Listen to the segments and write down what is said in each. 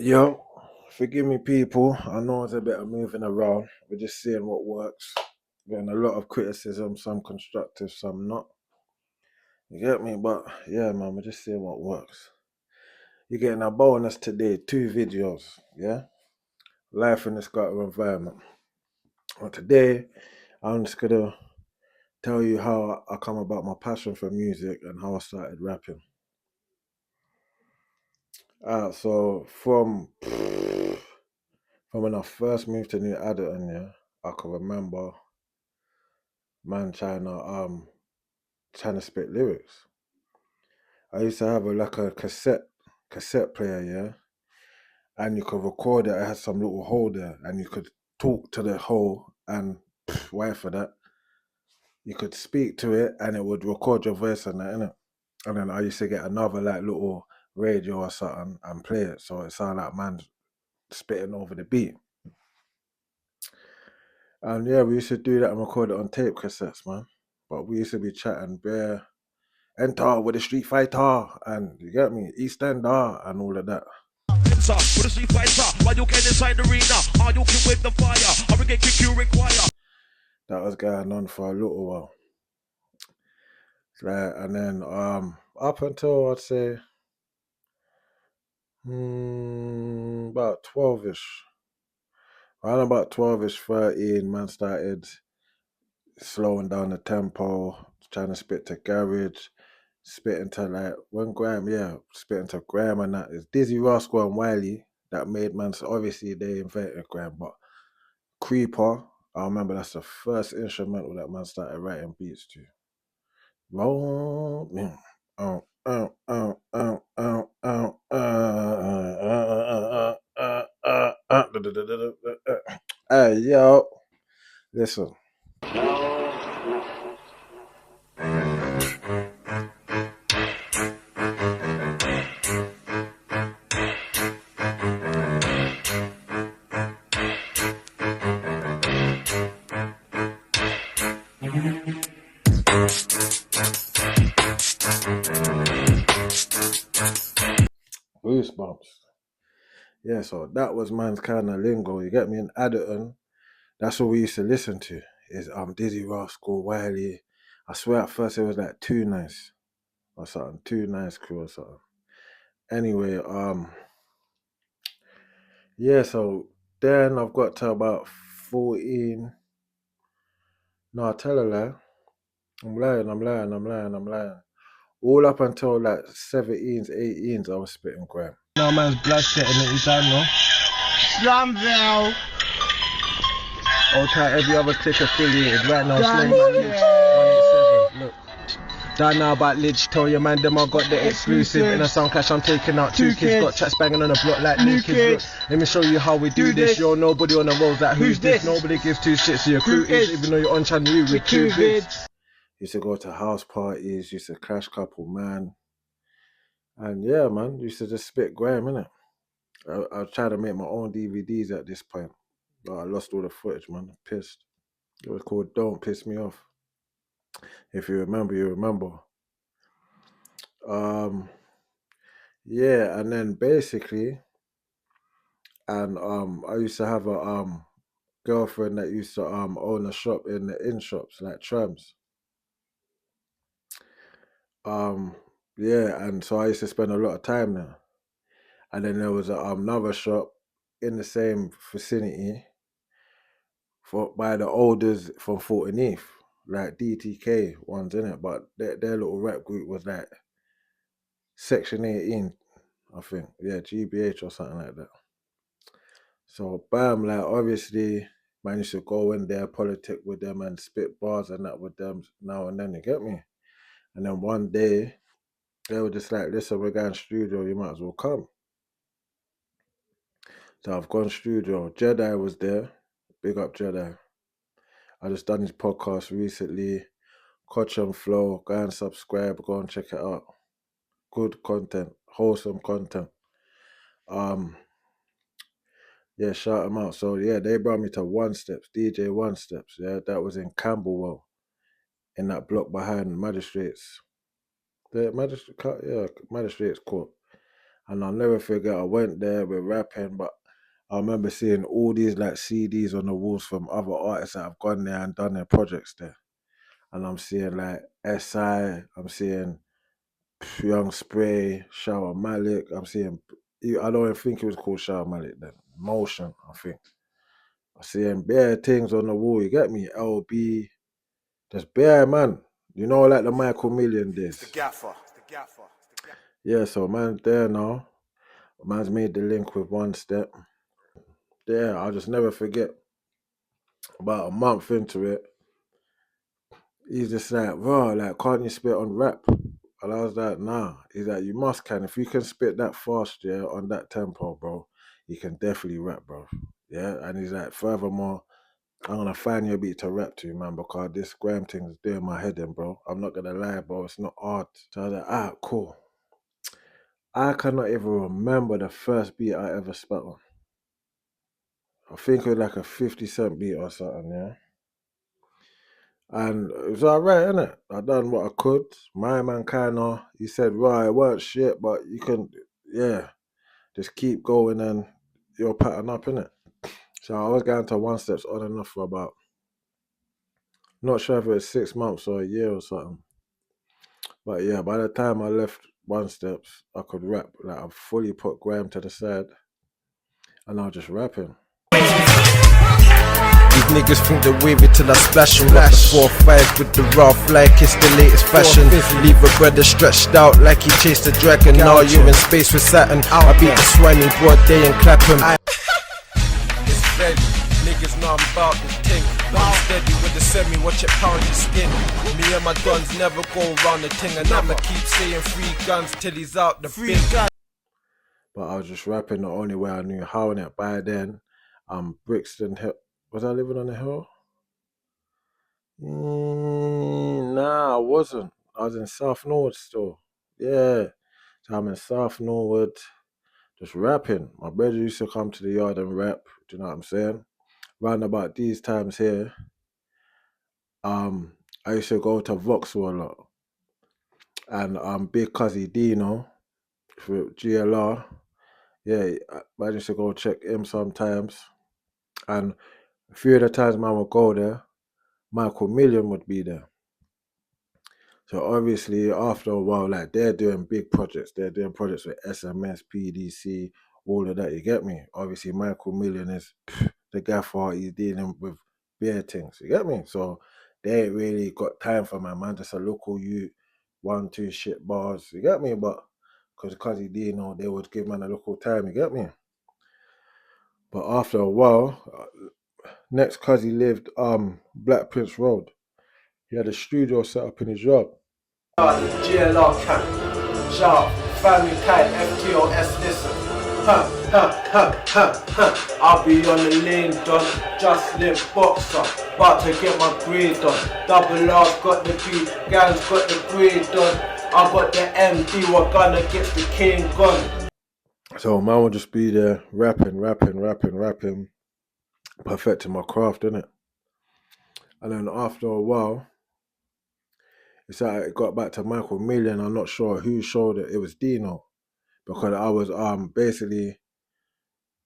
Yo, forgive me, people. I know it's a bit of moving around. We're just seeing what works. Getting a lot of criticism, some constructive, some not. You get me? But yeah, man, we're just seeing what works. You're getting a bonus today, 2 videos. Yeah, life in the Scotland environment. Well, today, I'm just gonna tell you how I come about my passion for music and how I started rapping. So from when I first moved to New Adderton, yeah, I can remember man trying to spit lyrics. I used to have a cassette player, yeah, and you could record it. It had some little hole there, and you could talk to the hole, and wait for that, you could speak to it, and it would record your voice and that, innit? And then I used to get another like little radio or something and play it, so it sounded like man spitting over the beat. And yeah, we used to do that and record it on tape cassettes, man. But we used to be chatting bare enter with a Street Fighter and you get me, East Ender and all of that. With a Street Fighter, while you get inside the arena, are you keep with the fire? Or get kick you require? That was going on for a little while. Right, and then up until I'd say about 12ish. Around about 12ish, 13, man started slowing down the tempo, trying to spit to garage, spitting to like when Graham, yeah, spitting to Graham and that is Dizzy Rascal and Wiley that made man. So obviously they invented Graham, but Creeper, I remember that's the first instrumental that man started writing beats to. Roll, hey yo, listen. Goosebumps. Yeah, so that was man's kind of lingo. You get me? In Adderton, that's what we used to listen to. Is Dizzy Rascal, Wiley. I swear at first it was like Too Nice or something, Too Nice Crew or something. Anyway, yeah, so then I've got to about 14. No, I tell a lie. I'm lying. All up until like 17s, 18s, I was spitting Graham. No man's blood sweat in it, you don't know. Slumville. I'll try every other click affiliated right now. Slay man, Lidge, 187. Look. Don't know about Lidge, tell your man them I got the exclusive. In a sound clash I'm taking out two kids. Got tracks banging on the block like new kids. Look, let me show you how we do this. You're nobody on the roads like who's this? Nobody gives two shits so your crew is. Even though you're on channel you with two vids. Used to go to house parties, used to clash couple man. And yeah, man, used to just spit Graham, innit? I was trying to make my own DVDs at this point. But I lost all the footage, man. I'm pissed. It was called Don't Piss Me Off. If you remember, you remember. Yeah, and then basically, and I used to have a girlfriend that used to own a shop in the in shops like trams. Yeah, and so I used to spend a lot of time there. And then there was another shop in the same vicinity by the olders from Fulton Heath, like DTK ones in it, but their little rap group was like Section 18, I think. Yeah, GBH or something like that. So bam, like obviously man used to go in there, politic with them and spit bars and that with them now and then, you get me? And then one day they were just like, listen, we're going studio, you might as well come. So I've gone studio. Jedi was there. Big up Jedi. I just done his podcast recently. Coach and Flow. Go and subscribe. Go and check it out. Good content. Wholesome content. Yeah, shout them out. So yeah, they brought me to One Steps, DJ One Steps. Yeah, that was in Camberwell, in that block behind Magistrates. The Magistrates Court. And I'll never forget, I went there, we're rapping, but I remember seeing all these like CDs on the walls from other artists that have gone there and done their projects there. And I'm seeing like SI, I'm seeing Young Spray, Shower Malik, I'm seeing, I don't even think it was called Shower Malik then, Motion, I think. I'm seeing bare things on the wall, you get me? LB, there's bare, man. You know, like the Michael Million days. Yeah, so man's there now. Man's made the link with One Step. Yeah, I'll just never forget. About a month into it, he's just like, bro, like, can't you spit on rap? And I was like, nah. He's like, you must can. If you can spit that fast, yeah, on that tempo, bro, you can definitely rap, bro. Yeah, and he's like, furthermore, I'm gonna find you a beat to rap to, man, because this gram thing is doing my head in, bro. I'm not gonna lie, bro, it's not hard. So I was like, cool. I cannot even remember the first beat I ever spat on. I think it was like a 50 Cent beat or something, yeah. And it was alright, innit? I done what I could. My man kinda, he said, right, it weren't shit, but you can, yeah, just keep going and you'll pattern up, innit? So I was going to One Steps on and off for about, not sure if it was 6 months or a year or something. But yeah, by the time I left One Steps, I could rap. Like, I fully put Graham to the side and I was just rapping. These niggas think they wave it till I splash and rock the 4-5 with the rough like it's the latest fashion. Leave a brother stretched out like he chased a dragon. Now you're in space with Saturn. I beat the swine in broad day and clap him. It's dead. Niggas know I'm about the thing. I'm steady with the semi, watch it pound your skin. Me and my guns never go round the thing, and I'ma keep saying free guns till he's out the bin. But I was just rapping the only way I knew how, and it by then, Brixton Hill. Was I living on the hill? Nah, I wasn't. I was in South Norwood still. Yeah. So I'm in South Norwood, just rapping. My brother used to come to the yard and rap. Do you know what I'm saying? Round about these times here, I used to go to Vauxhall a lot. And Big Cuzzy Dino for GLR. Yeah, I used to go check him sometimes. And a few of the times man would go there, Michael Million would be there. So obviously after a while, like, they're doing big projects. They're doing projects with SMS, PDC, all of that, you get me? Obviously Michael Million is the gaffer, he's dealing with bare things, you get me? So they ain't really got time for my man, just a local youth, 1-2 shit bars, you get me? But because he didn't know, they would give man a local time, you get me? But after a while, next cuz he lived Black Prince Road. He had a studio set up in his yard. GLR camp. Shout out, family tight, FTOS, listen. I'll be on the lane done, just limp boxer. About to get my grade done. Double R's got the beat, gang's got the grade done. I got the MD, we're gonna get the king gun. So man would just be there rapping, perfecting my craft, innit? And then after a while, it's like it got back to Michael Million. I'm not sure who showed it. It was Dino, because I was basically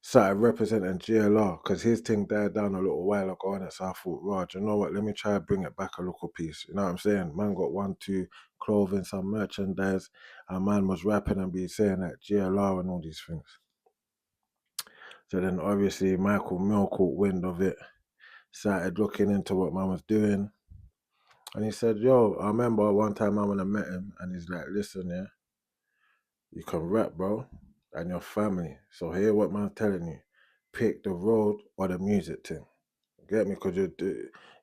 started representing GLR because his thing died down a little while ago, and so I thought, Raj, you know what? Let me try and bring it back a little piece. You know what I'm saying? Man got 1-2 clothing, some merchandise, and man was rapping and be saying that GLR and all these things. So then obviously Michael Mill caught wind of it, started looking into what man was doing. And he said, yo, I remember one time I went and met him and he's like, listen, yeah, you can rap, bro, and your family. So hear what man's telling you. Pick the road or the music thing. Get me? Because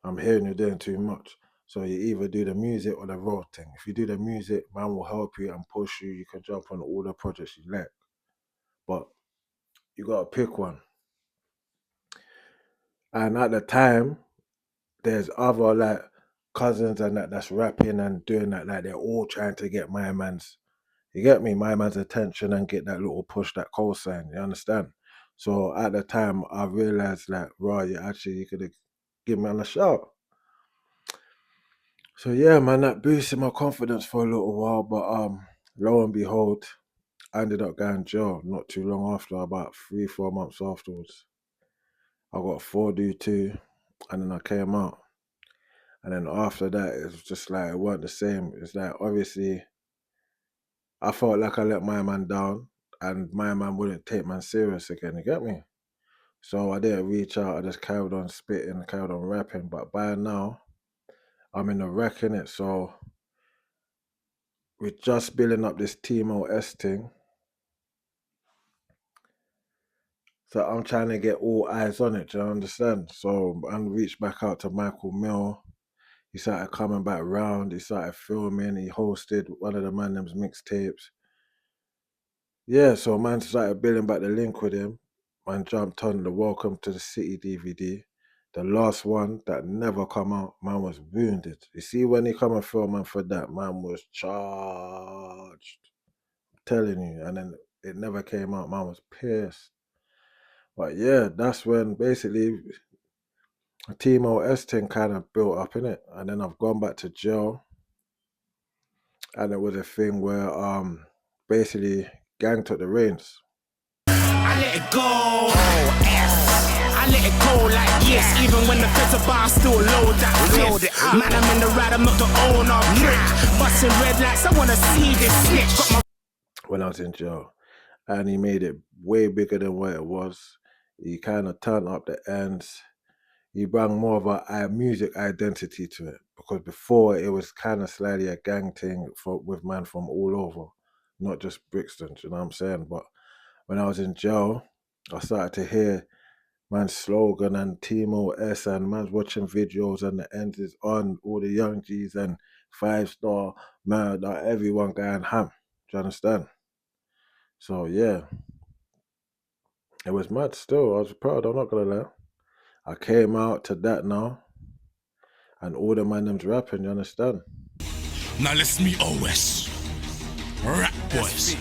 I'm hearing you're doing too much. So you either do the music or the road thing. If you do the music, man will help you and push you. You can jump on all the projects you like. But you got to pick one. And at the time, there's other like cousins and that's rapping and doing that, like they're all trying to get my man's, you get me, my man's attention and get that little push, that cosign, you understand? So at the time I realized like, right, you could have given me a shout. So yeah, man, that boosted my confidence for a little while, but lo and behold, I ended up going to jail not too long after, about 3-4 months afterwards. I got 4-2, and then I came out. And then after that, it was just like, it weren't the same. It's like, obviously, I felt like I let my man down, and my man wouldn't take man serious again, you get me? So I didn't reach out, I just carried on spitting, carried on rapping. But by now, I'm in the wreck, innit? So we're just building up this Timo S thing. So I'm trying to get all eyes on it, do you understand? So I reached back out to Michael Mill. He started coming back round, he started filming, he hosted one of the man them's mixtapes. Yeah, so man started building back the link with him. Man jumped on the Welcome to the City DVD. The last one that never come out, man was wounded. You see, when he come and film man for that, man was charged. I'm telling you. And then it never came out, man was pissed. But yeah, that's when basically Timo S thing kind of built up, innit? And then I've gone back to jail. And it was a thing where basically Gang took the reins. I let it go. I let it go like yes. Even when the filter bar still load that fifth. Man, I'm in the ride, I'm not the owner. Busting red lights, I wanna see this snitch. Got my when I was in jail. And he made it way bigger than what it was. He kind of turned up the ends. He brought more of a music identity to it. Because before, it was kind of slightly a gang thing with man from all over. Not just Brixton, you know what I'm saying? But when I was in jail, I started to hear man's slogan and Timo S, and man's watching videos, and the end is on, all the young G's and 5 Star, Murder, everyone going ham. Do you understand? So yeah, it was mad still. I was proud, I'm not gonna lie. I came out to that now, and all the man them's rapping, you understand? now let's meet OS. Rap boys.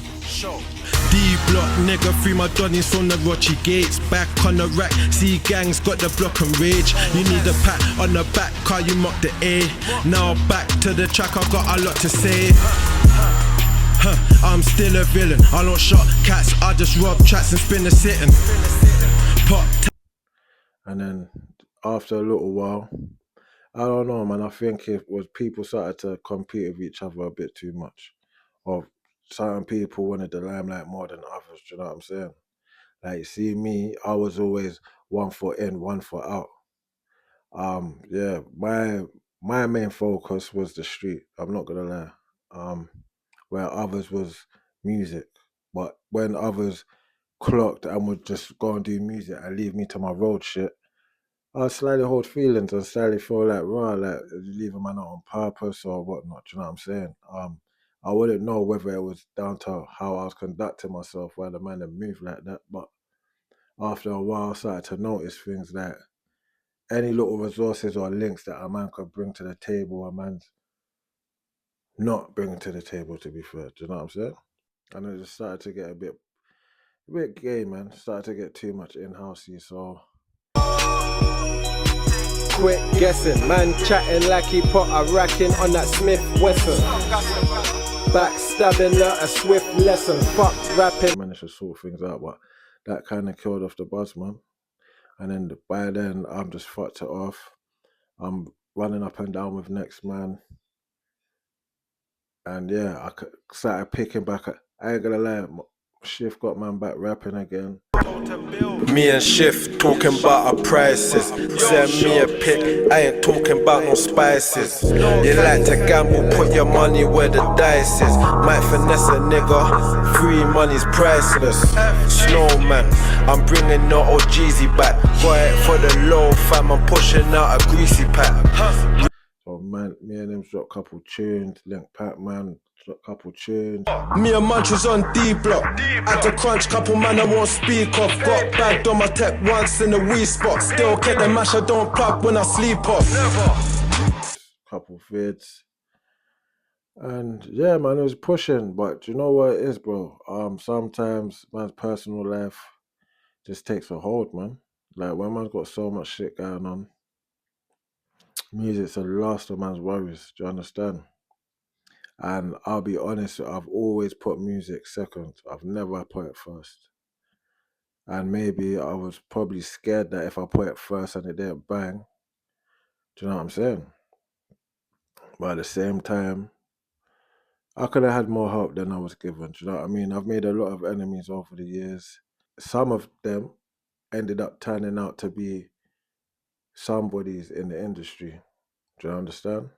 D-block, nigga, free my Donnies from the Rochi gates. Back on the rack, see gangs got the block and rage. You need a pat on the back, car you mock the A. Now back to the track, I got a lot to say. I'm still a villain, I don't shot cats, I just rob tracks and spin the sitting. Pop. And then after a little while, I don't know, man, I think it was people started to compete with each other a bit too much. Or certain people wanted the limelight more than others, do you know what I'm saying? Like, see me, I was always 1 foot in, 1 foot out. Yeah, my main focus was the street, I'm not gonna lie. Where others was music. But when others clocked and would just go and do music and leave me to my road shit, I slightly hold feelings and slightly feel like, raw, like leaving man out on purpose or whatnot, do you know what I'm saying? I wouldn't know whether it was down to how I was conducting myself, why the man had moved like that, but after a while I started to notice things like any little resources or links that a man could bring to the table, a man's not bringing to the table, to be fair, do you know what I'm saying? And it just started to get a bit gay, man. Started to get too much in-housey, so Quick guessing, man chatting like he put a racking on that Smith Wesson. Backstabbing, learnt a swift lesson. Fuck rapping. managed to sort things out, but that kind of killed off the buzz, man. And then by then, I'm just fucked it off. I'm running up and down with Next Man. And yeah, I started picking back. I ain't gonna lie, Shift got man back rapping again. Me and Shift talking about our prices. Send me a pic, I ain't talking about no spices. You like to gamble, put your money where the dice is. Might finesse a nigga, free money's priceless. Snowman, I'm bringing no OGZ back. Got it for the low fam, I'm pushing out a greasy pack. So man, me and him dropped a couple tunes. Link Pac-Man dropped a couple tunes. Me and Munch was on D-block. Had to crunch, couple man I won't speak off. Got bagged on my tech once in the Wii spot. Still get the mash, I don't plug when I sleep off. Couple vids. And yeah, man, it was pushing. But you know what it is, bro? Sometimes man's personal life just takes a hold, man. Like when man's got so much shit going on, music's the last of man's worries. Do you understand? And I'll be honest, I've always put music second. I've never put it first. And maybe I was probably scared that if I put it first and it didn't bang, do you know what I'm saying? But at the same time, I could have had more help than I was given. Do you know what I mean? I've made a lot of enemies over the years. Some of them ended up turning out to be somebodies in the industry. Do you understand?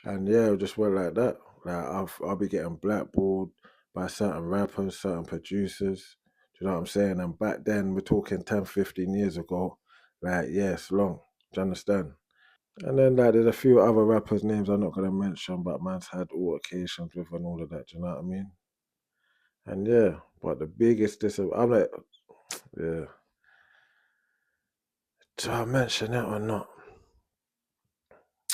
And yeah, it just went like that. Like I'll be getting blackballed by certain rappers, certain producers. Do you know what I'm saying? And back then, we're talking 10, 15 years ago. Like, yeah, it's long. Do you understand? And then like there's a few other rappers' names I'm not gonna mention, but man's had altercations with and all of that. Do you know what I mean? And yeah, but the biggest I'm like, yeah. Do I mention it or not?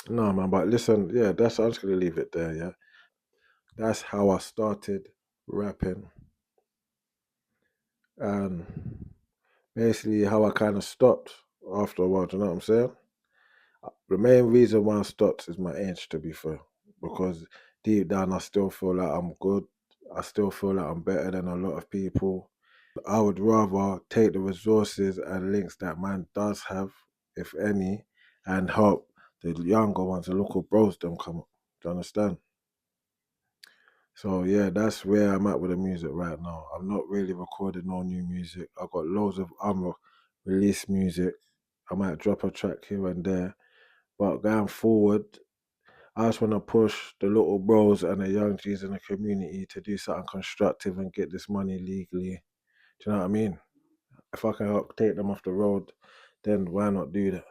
No, man. But listen, yeah, I'm just gonna leave it there. Yeah, that's how I started rapping, and basically how I kind of stopped after a while. Do you know what I'm saying? The main reason why I stopped is my age, to be fair, because deep down I still feel like I'm good. I still feel like I'm better than a lot of people. I would rather take the resources and links that man does have, if any, and help the younger ones, the local bros, them come up. Do you understand? So yeah, that's where I'm at with the music right now. I'm not really recording no new music. I've got loads of unreleased music. I might drop a track here and there. But going forward, I just want to push the little bros and the young G's in the community to do something constructive and get this money legally. Do you know what I mean? If I can help take them off the road, then why not do that?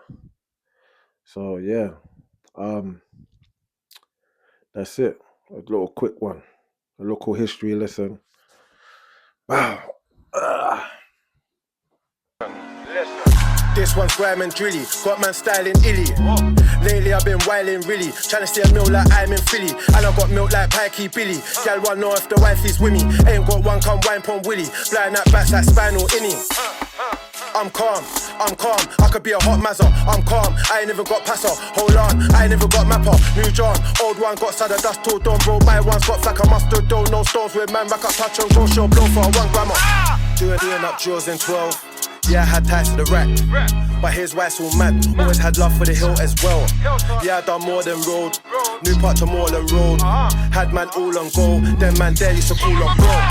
So yeah, that's it. A little quick one, a local history lesson. Wow. This one's grime and drilly, got man styling illy. Lately I've been wilding really, trying to stay a meal like I'm in Philly. And I got milk like Pikey Billy. Gal wanna know if the wife is with me. Ain't got one come wine pon Willy. Flying that bats like spinal innie. I'm calm, I could be a hot mazza. I'm calm, I ain't even got passer. Hold on, I ain't even got mapper. New John, old one got sada dust till dawn, bro. My one's got flack, I mustard dough. No stones with man, back up touch and go. Show blow for 1 gram. Doing up drills in 12. Yeah, I had ties to the rack, but his wife's all mad. Always had love for the hill as well. Yeah, I done more than road. New part to Moreland Road. Had man all on go. Then man there used to call on bro.